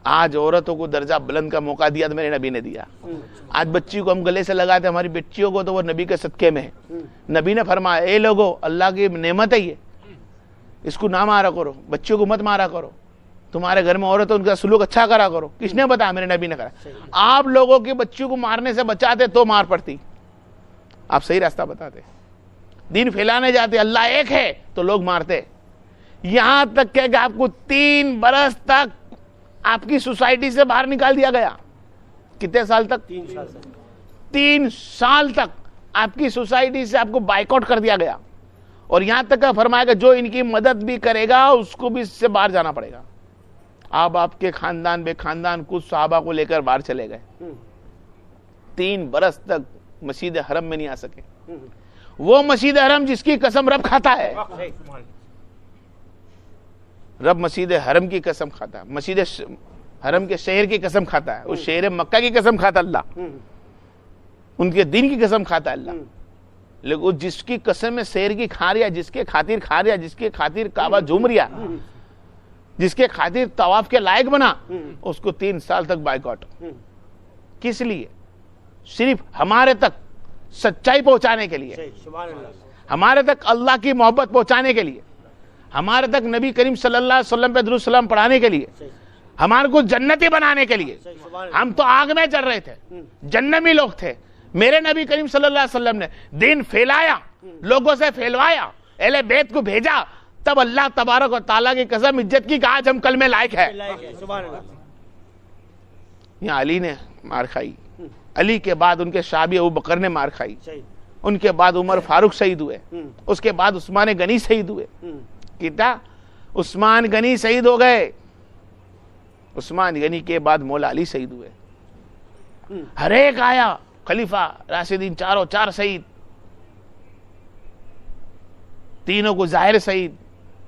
آج عورتوں کو درجہ بلند کا موقع دیا تو میرے نبی نے دیا. آج بچی کو ہم گلے سے لگاتے ہماری بچیوں کو تو وہ نبی کے صدقے میں ہے. نبی نے فرمایا اے لوگو اللہ کی نعمت ہے یہ, اس کو نہ مارا کرو, بچیوں کو مت مارا کرو, تمہارے گھر میں عورت ہے ان کا سلوک اچھا کرا کرو. کس نے بتایا؟ میرے نبی نے کرا. آپ لوگوں کی بچیوں کو مارنے سے بچاتے تو مار پڑتی, آپ صحیح راستہ بتاتے. دین پھیلانے جاتے اللہ ایک ہے تو لوگ مارتے. یہاں تک کہ آپ کو 3 برس تک آپ کی سوسائٹی سے باہر نکال دیا گیا. کتنے سال تک؟ 3 سال تک آپ کی سوسائٹی سے آپ کو بائیکاٹ کر دیا گیا. اور یہاں تک فرمایا کہ جو ان کی مدد بھی کرے گا اس کو بھی اس سے باہر جانا پڑے گا. آپ کے خاندان بے خاندان کچھ صحابہ کو لے کر باہر چلے گئے. 3 برس تک مسجد حرم میں نہیں آ سکے. وہ مسجد حرم جس کی قسم رب کھاتا ہے, رب مسجد حرم کی قسم کھاتا ہے, مسجد حرم کے شہر کی قسم کھاتا ہے, اس شہر مکہ کی قسم کھاتا اللہ, ان کے دین کی قسم کھاتا ہے اللہ. لیکن جس کی قسم میں شہر کی کھا رہا, جس کے خاطر کھا رہا, جس کے خاطر کعبہ جھوم رہا, جس کے خاطر طواف کے لائق بنا, اس کو 3 سال تک بائیکاٹ. کس لیے؟ صرف ہمارے تک سچائی پہنچانے کے لیے, ہمارے تک اللہ کی محبت پہنچانے کے لیے, ہمارے تک نبی کریم صلی اللہ علیہ وسلم پہ درود سلام پڑھانے کے لیے, ہمارے کو جنتی بنانے کے لیے. ہم تو آگ میں جل رہے تھے, جہنمی لوگ تھے. میرے نبی کریم صلی اللہ علیہ وسلم نے دین پھیلایا, لوگوں سے پھیلوایا, اہل بیت کو بھیجا, تب اللہ تبارک و تعالیٰ کی قسم عزت کی کہ آج ہم کلمے لائق ہے. یہاں علی نے مار کھائی, علی کے بعد ان کے شابی ابو بکر نے مار کھائی, ان کے بعد عمر فاروق شہید ہوئے, اس کے بعد عثمان غنی شہید ہوئے. کتنا عثمان غنی شہید ہو گئے, عثمان غنی کے بعد مولا علی شہید ہوئے. ہر ایک آیا خلیفہ راشدین, چاروں 4 شہید, تینوں کو ظاہر شہید.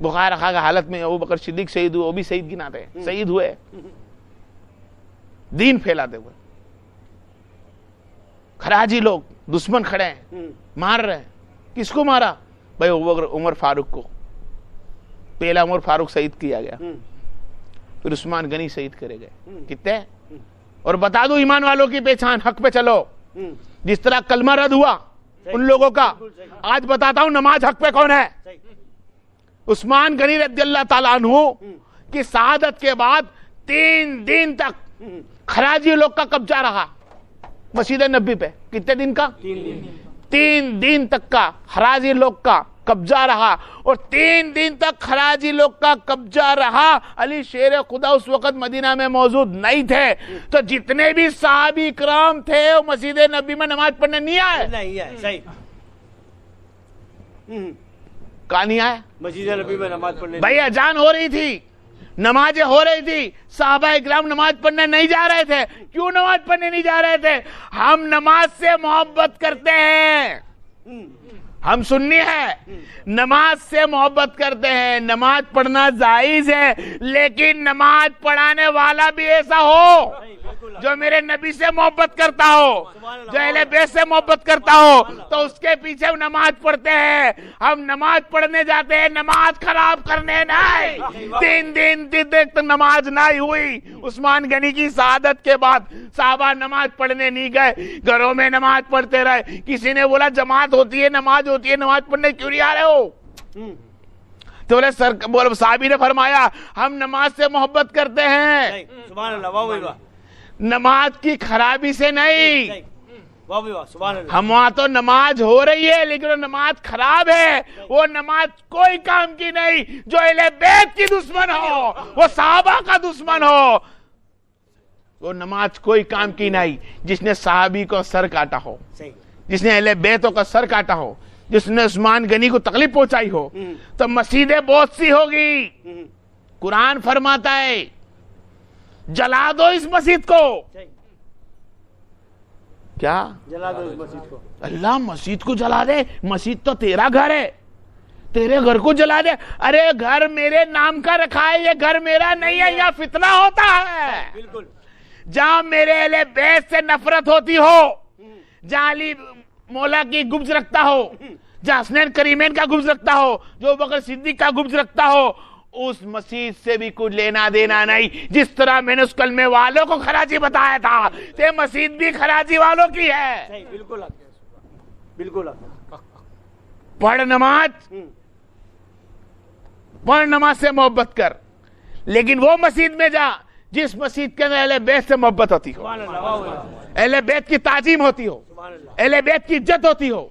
بخار رکھا گا حالت میں ابو بکر صدیق شہید ہوئے, وہ بھی شہید گناتے ہیں, شہید ہوئے دین پھیلاتے ہوئے. خراجی لوگ دشمن کھڑے ہیں, مار رہے ہیں. کس کو مارا بھائی؟ عمر فاروق کو. پہلا عمر فاروق شہید کیا گیا, پھر عثمان غنی شہید کرے گئے. کتنے؟ اور بتا دو ایمان والوں کی پہچان, حق پہ چلو. جس طرح کلمہ رد ہوا ان لوگوں کا, آج بتاتا ہوں نماز حق پہ کون ہے. عثمان غنی رضی اللہ تعالیٰ عنہ کی شہادت کے بعد 3 دن تک خراجی لوگ کا قبضہ رہا مسجد نبی پہ. کتنے دن کا؟ 3 دن تک کا خراجی لوگ کا قبضہ رہا. اور 3 دن تک خراجی لوگ کا قبضہ رہا. علی شیر خدا اس وقت مدینہ میں موجود نہیں تھے, تو جتنے بھی صحابی کرام تھے وہ مسجد نبی میں نماز پڑھنے نہیں آئے. کہاں نہیں آئے؟ مسجد نبی میں نماز پڑھنے. بھائی اذان ہو رہی تھی, نمازیں ہو رہی تھی, صحابہ اکرام نماز پڑھنے نہیں جا رہے تھے. کیوں نماز پڑھنے نہیں جا رہے تھے؟ ہم نماز سے محبت کرتے ہیں, ہم سنی ہے, نماز سے محبت کرتے ہیں. نماز پڑھنا جائز ہے, لیکن نماز پڑھانے والا بھی ایسا ہو جو میرے نبی سے محبت کرتا ہو, جو اہل بیت سے محبت کرتا ہو, تو اس کے پیچھے نماز پڑھتے ہیں. ہم نماز پڑھنے جاتے ہیں, نماز خراب کرنے نہیں. 3 دن تک نماز نہیں ہوئی. عثمان غنی کی شہادت کے بعد صحابہ نماز پڑھنے نہیں گئے, گھروں میں نماز پڑھتے رہے. کسی نے بولا جماعت ہوتی ہے, نماز ہوتی ہے, نماز پڑھنے کیوں نہیں آ رہے ہو؟ تو بولے صحابی نے فرمایا ہم نماز سے محبت کرتے ہیں, نماز کی خرابی سے نہیں. ہم وہاں تو نماز ہو رہی ہے لیکن وہ نماز خراب ہے. وہ نماز کوئی کام کی نہیں. جو اہل بیت کی دشمن ہو, وہ صحابہ کا دشمن ہو, وہ نماز کوئی کام کی نہیں. جس نے صحابی کو سر کاٹا ہو, جس نے اہل بیتوں کا سر کاٹا ہو, جس نے عثمان غنی کو تکلیف پہنچائی ہو, تو مسجدیں بہت سی ہوگی. قرآن فرماتا ہے جلا دو اس مسجد کو. کیا جلا دو اس مسجد کو؟ اللہ مسجد کو جلا دے؟ مسجد تو تیرا گھر ہے, تیرے گھر کو جلا دے. ارے گھر میرے نام کا رکھا ہے, یہ گھر میرا نہیں ہے. یہاں فتنہ ہوتا ہے. بالکل. جہاں میرے اہل بیت سے نفرت ہوتی ہو, جہاں علی مولا کی گبز رکھتا ہو, جہاں حسنین کریمین کا گبز رکھتا ہو, جو بکر صدیق کا گبز رکھتا ہو, اس مسجد سے بھی کچھ لینا دینا نہیں. جس طرح میں نے اس کلمے والوں کو خراجی بتایا تھا یہ مسجد بھی خراجی والوں کی ہے. بالکل بالکل. پڑھ نماز سے محبت کر, لیکن وہ مسجد میں جا جس مسجد کے اندر اہل بیت سے محبت ہوتی ہو, اہل بیت کی تعظیم ہوتی ہو, اہل بیت کی عزت ہوتی ہو.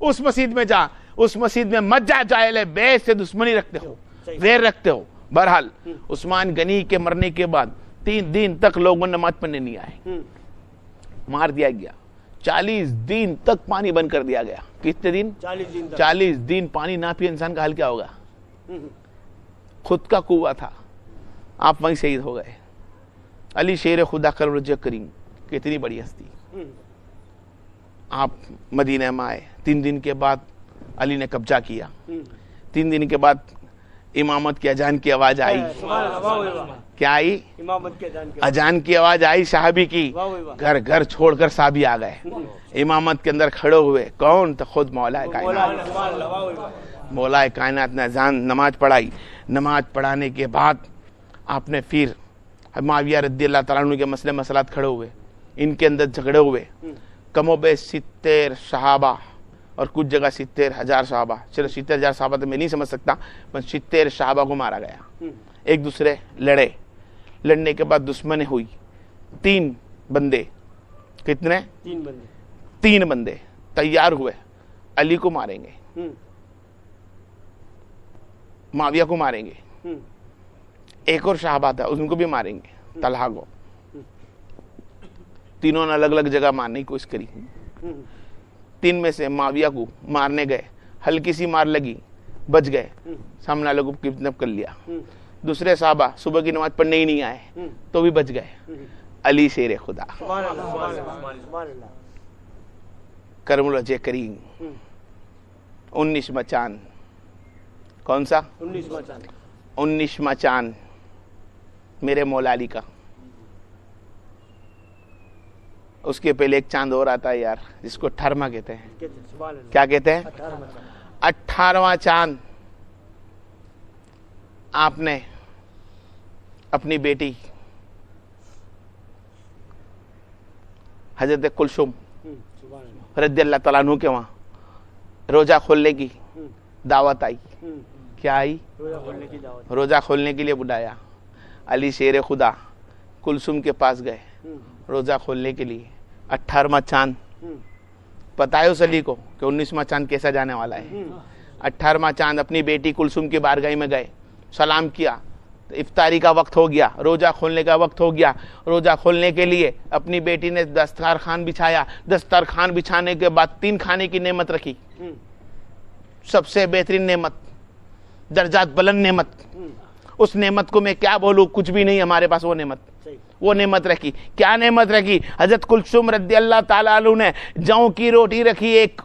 اس مسجد میں جا, اس مسجد میں مت جا جا اہل بیت سے دشمنی رکھتے ہو, ویر رکھتے ہو. بہرحال عثمان غنی کے مرنے کے بعد 3 دن تک لوگوں نماز پڑھنے نہیں آئے, مار دیا گیا. 40 دن تک پانی بند کر دیا گیا. کتنے دن؟ 40 دن پانی نہ پیے انسان کا حال کیا ہوگا؟ خود کا کنواں تھا, آپ وہیں شہید ہو گئے. علی شیر خدا کرم رجع کریم, کتنی بڑی ہستی. آپ مدینہ میں آئے, 3 دن کے بعد علی نے قبضہ کیا. 3 دن کے بعد امامت کی اذان کی آواز آئی. کیا آئی؟ اذان کی آواز آئی صحابی کی. گھر گھر چھوڑ کر صحابی آ گئے, امامت کے اندر کھڑے ہوئے. کون؟ تو خود مولا کائنات. مولا کائنات نے اذان نماز پڑھائی. نماز پڑھانے کے بعد آپ نے پھر معاویہ رضی اللہ تعالیٰ عنہ کے مسئلے مسئلات کھڑے ہوئے, ان کے اندر جھگڑے ہوئے. کم و بیش 70 صحابہ اور کچھ جگہ 70,000 صحابہ, چلو 70,000 صحابہ تو میں نہیں سمجھ سکتا, بس 70 صحابہ کو مارا گیا. ایک دوسرے لڑے, لڑنے کے بعد دشمنی ہوئی. 3 بندے, کتنے؟ 3 بندے تیار ہوئے, علی کو ماریں گے, معاویہ کو ماریں گے, ایک اور صحابہ تھا ان کو بھی ماریں گے, طلحہ کو. تینوں نے الگ الگ جگہ مارنے کی کوشش کری. 3 میں سے معاویہ کو مارنے گئے, ہلکی سی مار لگی, بچ گئے, سامنے والے کو کڈنیپ کر لیا. دوسرے صحابہ صبح کی نماز پڑھنے ہی نہیں آئے تو بھی بچ گئے. علی شیر خدا کرم رجع کریم, 19واں چاند. کون سا؟ 19واں چاند میرے مولا علی کا. اس کے پہلے ایک چاند اور آتا ہے یار, جس کو 18واں کہتے ہیں. کیا کہتے ہیں؟ 18واں چاند. آپ نے اپنی بیٹی حضرت کلثوم رضی اللہ تعالیٰ عنہ کے وہاں روزہ کھولنے کی دعوت آئی. کیا آئی؟ روزہ کھولنے کے لیے بلایا. علی شیر خدا کلثوم کے پاس گئے روزہ کھولنے کے لیے. 18واں چاند پتہ ہے اس علی کو کہ 19واں چاند کیسا جانے والا ہے. 18واں چاند اپنی بیٹی کلثوم کی بارگاہ میں گئے, سلام کیا. افطاری کا وقت ہو گیا, روزہ کھولنے کا وقت ہو گیا. روزہ کھولنے کے لیے اپنی بیٹی نے دسترخوان بچھایا. دسترخوان بچھانے کے بعد 3 کھانے کی نعمت رکھی. سب سے بہترین نعمت, درجات بلند نعمت. اس نعمت کو میں کیا بولوں, کچھ بھی نہیں ہمارے پاس. وہ نعمت رکھی. کیا نعمت رکھی؟ حضرت کلثوم رضی اللہ تعالیٰ عنہ نے جوں کی روٹی رکھی ایک.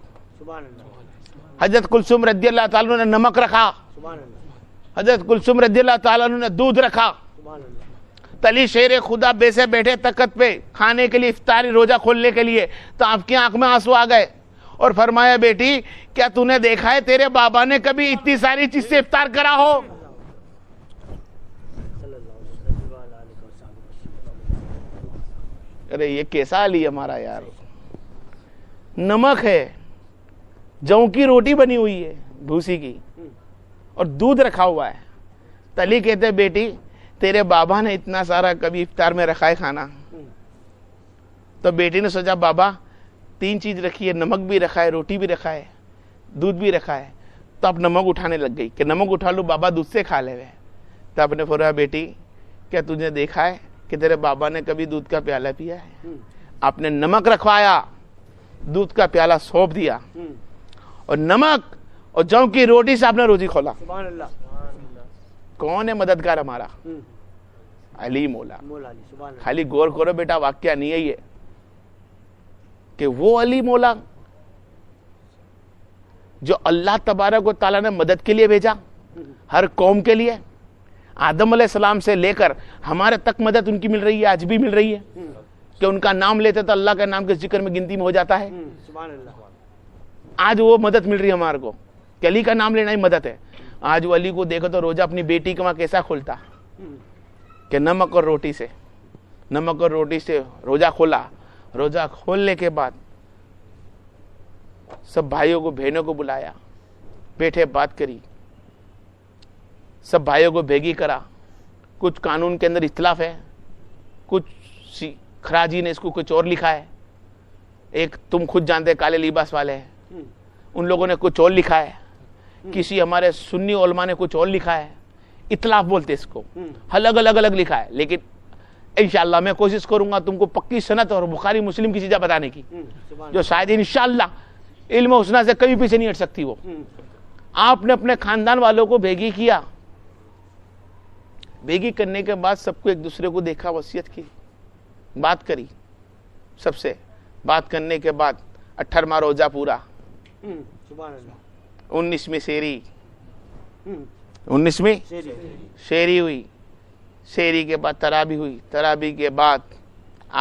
حضرت کلثوم رضی اللہ تعالیٰ عنہ نے نمک رکھا. حضرت کلثوم رضی اللہ تعالیٰ عنہ نے دودھ رکھا. علی شیر خدا بے سے بیٹھے تخت پہ کھانے کے لیے, افطاری روزہ کھولنے کے لیے, تو آپ کی آنکھ میں آنسو آ گئے اور فرمایا بیٹی کیا تو نے دیکھا ہے تیرے بابا نے کبھی اتنی ساری چیز سے افطار کرا ہو؟ ارے یہ کیسا علی ہمارا یار. نمک ہے, جوں کی روٹی بنی ہوئی ہے بھوسی کی, اور دودھ رکھا ہوا ہے. علی کہتے ہیں بیٹی تیرے بابا نے اتنا سارا کبھی افطار میں رکھا ہے کھانا؟ تو بیٹی نے سوچا بابا 3 چیز رکھی ہے, نمک بھی رکھا ہے, روٹی بھی رکھا ہے, دودھ بھی رکھا ہے. تو اب نمک اٹھانے لگ گئی کہ نمک اٹھا لوں, بابا دودھ سے کھا لے ہوئے. تو آپ نے فرمایا بیٹی کیا تجھے دیکھا ہے کہ تیرے بابا نے کبھی دودھ کا پیالہ پیا ہے؟ آپ نے نمک رکھوایا, دودھ کا پیالہ سونپ دیا, اور نمک اور جوں کی روٹی سے آپ نے روزی کھولا. کون ہے مددگار ہمارا؟ علی مولا. خالی غور کرو بیٹا, واقعہ نہیں ہے یہ کہ وہ علی مولا جو اللہ تبارک و تعالیٰ نے مدد کے لیے بھیجا ہر قوم کے لیے. آدم علیہ السلام سے لے کر ہمارے تک مدد ان کی مل رہی ہے, آج بھی مل رہی ہے. کہ ان کا نام لیتے تو اللہ کے نام کے ذکر میں گنتی میں ہو جاتا ہے. آج وہ مدد مل رہی ہے ہمارے کو کہ علی کا نام لینا ہی مدد ہے. آج وہ علی کو دیکھو تو روزہ اپنی بیٹی کے وہاں کیسا کھولتا کہ نمک اور روٹی سے روزہ کھولا. روزہ کھولنے کے بعد سب بھائیوں کو بہنوں کو بلایا, بیٹھے بات کری, سب بھائیوں کو بھیگی کرا. کچھ قانون کے اندر اختلاف ہے, کچھ خراجی نے اس کو کچھ اور لکھا ہے, ایک تم خود جانتے کالے لباس والے ہیں, ان لوگوں نے کچھ اور لکھا ہے, کسی ہمارے سنی علماء نے کچھ اور لکھا ہے. اختلاف بولتے اس کو, الگ لکھا ہے. لیکن انشاءاللہ میں کوشش کروں گا تم کو پکی سند اور بخاری مسلم کی چیزیں بتانے کی, جو شاید انشاءاللہ علم و حسنہ سے کبھی پیچھے نہیں ہٹ سکتی. وہ آپ نے اپنے خاندان والوں کو بھیگی کیا, بھیگی کرنے کے بعد سب کو ایک دوسرے کو دیکھا, وصیت کی, بات کری. سب سے بات کرنے کے بعد 18واں روزہ پورا, 19ویں سیری, 19ویں شیری ہوئی, شیری کے بعد تراویح ہوئی, تراویح کے بعد